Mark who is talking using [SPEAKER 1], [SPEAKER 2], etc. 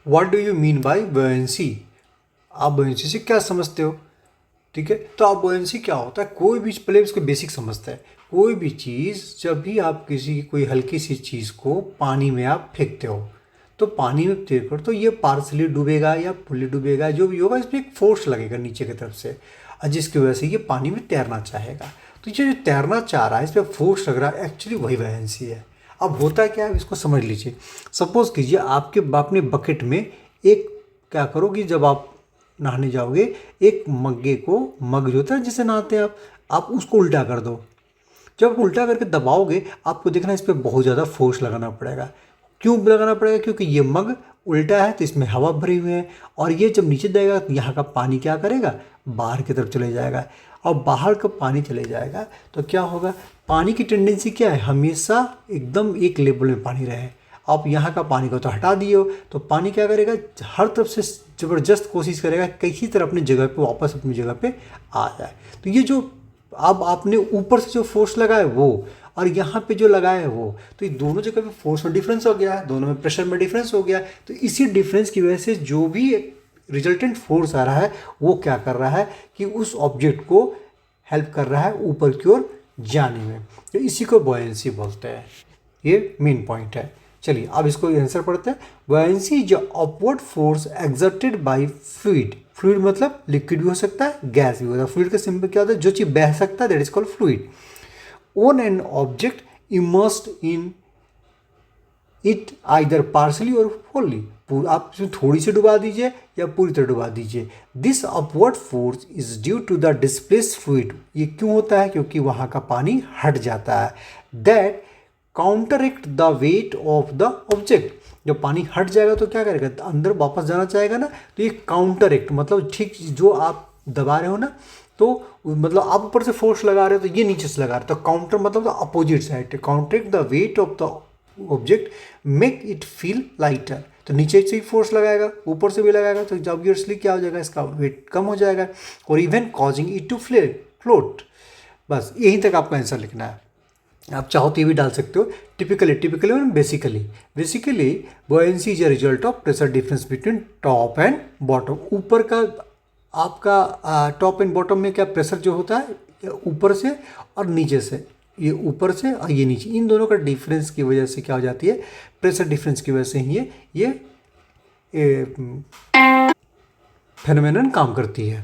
[SPEAKER 1] What do you mean by buoyancy? आप buoyancy से क्या समझते हो? ठीक है, तो आप buoyancy क्या होता है, कोई भी, पहले इसको बेसिक समझते हैं। कोई भी चीज़, जब भी आप किसी कोई हल्की सी चीज़ को पानी में आप फेंकते हो, तो पानी में फेंक कर तो ये पार्सली डूबेगा या फुल्ली डूबेगा, जो भी होगा, इसमें एक फोर्स लगेगा नीचे की तरफ से, और जिसकी वजह से ये पानी में तैरना चाहेगा। तो ये जो तैरना चाह रहा है, इस पर फोर्स लग रहा है, एक्चुअली वही buoyancy है। अब होता क्या है, इसको समझ लीजिए। सपोज कीजिए आपके अपने बकेट में एक, क्या करोगे जब आप नहाने जाओगे, एक मग जो होता है जिसे नहाते हैं आप उसको उल्टा कर दो। जब उल्टा करके दबाओगे, आपको देखना इस पर बहुत ज़्यादा फोर्स लगाना पड़ेगा। क्यों लगाना पड़ेगा? क्योंकि ये मग उल्टा है, तो इसमें हवा भरी हुई है, और ये जब नीचे जाएगा तो यहाँ का पानी क्या करेगा, बाहर की तरफ चले जाएगा। और बाहर का पानी चले जाएगा तो क्या होगा, पानी की टेंडेंसी क्या है, हमेशा एकदम एक लेवल में पानी रहे। आप यहाँ का पानी को तो हटा दिए हो, तो पानी क्या करेगा, हर तरफ से ज़बरदस्त कोशिश करेगा किसी तरह अपनी जगह पे वापस अपनी जगह पे आ जाए। तो ये जो अब आपने ऊपर से जो फोर्स लगाया है वो, और यहाँ पे जो लगाया है वो, तो ये दोनों जगह पे फोर्स में डिफरेंस हो गया है, दोनों में प्रेशर में डिफरेंस हो गया। तो इसी डिफरेंस की वजह से जो भी रिजल्टेंट फोर्स आ रहा है, वो क्या कर रहा है कि उस ऑब्जेक्ट को हेल्प कर रहा है ऊपर की ओर जाने में। तो इसी को buoyancy बोलते हैं। ये मेन पॉइंट है। चलिए अब इसको आंसर पढ़ते हैं। buoyancy is upward force exerted by fluid. Fluid मतलब लिक्विड भी हो सकता है, गैस भी होता है। फ्लूइड का सिंपल क्या होता है, जो चीज़ बह सकता है, that is called fluid. On an object immersed in it either partly or fully. आप इसमें थोड़ी सी डुबा दीजिए या पूरी तरह डुबा दीजिए। This upward force is due to the displaced fluid. ये क्यों होता है? क्योंकि वहाँ का पानी हट जाता है। That counteract the weight of the object. जब पानी हट जाएगा तो क्या करेगा, अंदर वापस जाना चाहेगा ना, तो ये काउंटरएक्ट मतलब ठीक जो आप दबा रहे हो ना, तो मतलब आप ऊपर से फोर्स लगा रहे हो तो ये नीचे से लगा रहे हो, तो काउंटर मतलब opposite side. Counteract the weight of the object make it feel lighter. तो नीचे से ही फोर्स लगाएगा, ऊपर से भी लगाएगा, तो ऑब्वियसली क्या हो जाएगा, इसका वेट कम हो जाएगा, और even causing it to float. बस यहीं तक आपका आंसर लिखना है। आप चाहो तो ये भी डाल सकते हो, टिपिकली और basically buoyancy is a result of pressure difference between top and bottom. ऊपर का आपका टॉप एंड बॉटम में क्या प्रेशर जो होता है, ऊपर से और नीचे से, ये ऊपर से और ये नीचे, इन दोनों का डिफरेंस की वजह से क्या हो जाती है, प्रेशर डिफरेंस की वजह से ही ये फेनोमेनन काम करती है।